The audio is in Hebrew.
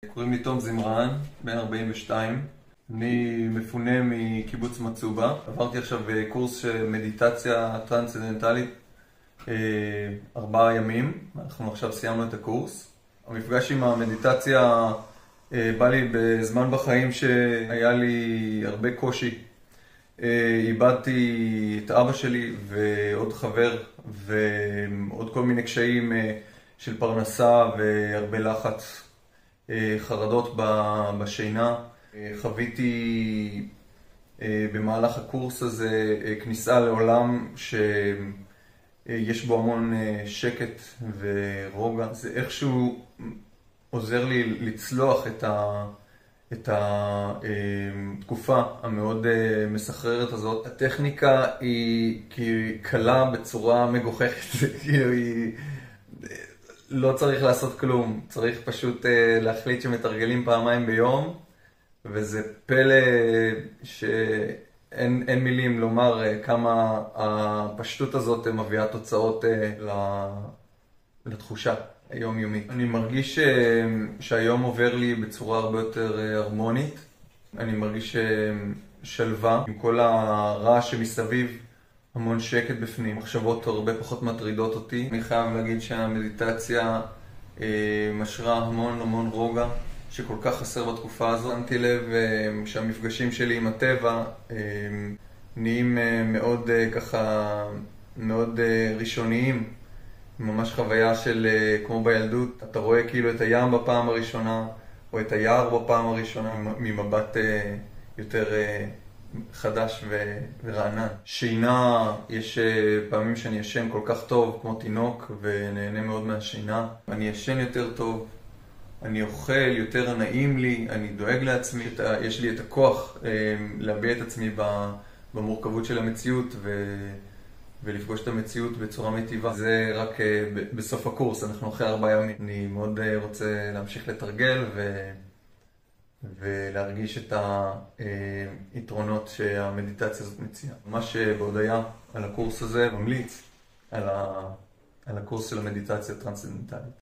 קוראים לי תום זמרן, בן 42. אני מפונה מקיבוץ מצובה. עברתי עכשיו קורס של מדיטציה טרנסצנדנטלית 4 ימים. אנחנו עכשיו סיימנו את הקורס. המפגש עם המדיטציה בא לי בזמן בחיים שהיה לי הרבה קושי. איבדתי את אבא שלי ועוד חבר ועוד כל מיני קשיים של פרנסה והרבה לחץ, חרדות בשינה. חוויתי במהלך הקורס הזה כניסה לעולם שיש בו המון שקט ורוגע. זה איכשהו עוזר לי לצלוח את התקופה המאוד מסחררת הזאת. הטכניקה היא קלה בצורה מגוחכת, היא לא צריך לעשות כלום, צריך פשוט להחליט שמתרגלים פעמיים ביום, וזה פלא שאין מילים לומר כמה הפשטות הזאת מביאה תוצאות לתחושה היומיומית. אני מרגיש שהיום עובר לי בצורה הרבה יותר הרמונית. אני מרגיש שלווה עם כל הרעש שמסביב, המון שקט בפנים, מחשבות הרבה פחות מטרידות אותי. אני חייב להגיד שהמדיטציה משרה המון רוגע שכל כך חסר בתקופה הזו. שמתי לב שהמפגשים שלי עם הטבע נהיים מאוד ראשוניים. ממש חוויה של כמו בילדות, אתה רואה כאילו את הים בפעם הראשונה או את היער בפעם הראשונה ממבט יותר חדש ורענן. שינה, יש פעמים שאני ישן כל כך טוב כמו תינוק ונהנה מאוד מהשינה. אני ישן יותר טוב, אני אוכל יותר נעים לי, אני דואג לעצמי, יש לי את הכוח להביע את עצמי במורכבות של המציאות ולפגוש את המציאות בצורה מיטיבה. זה רק בסוף הקורס, אנחנו אחרי 4 ימים. אני מאוד רוצה להמשיך לתרגל ולהרגיש את היתרונות שהמדיטציה הזאת מציעה. ממש בהודיה על הקורס הזה, ממליץ על הקורס של המדיטציה טרנסצנדנטלית.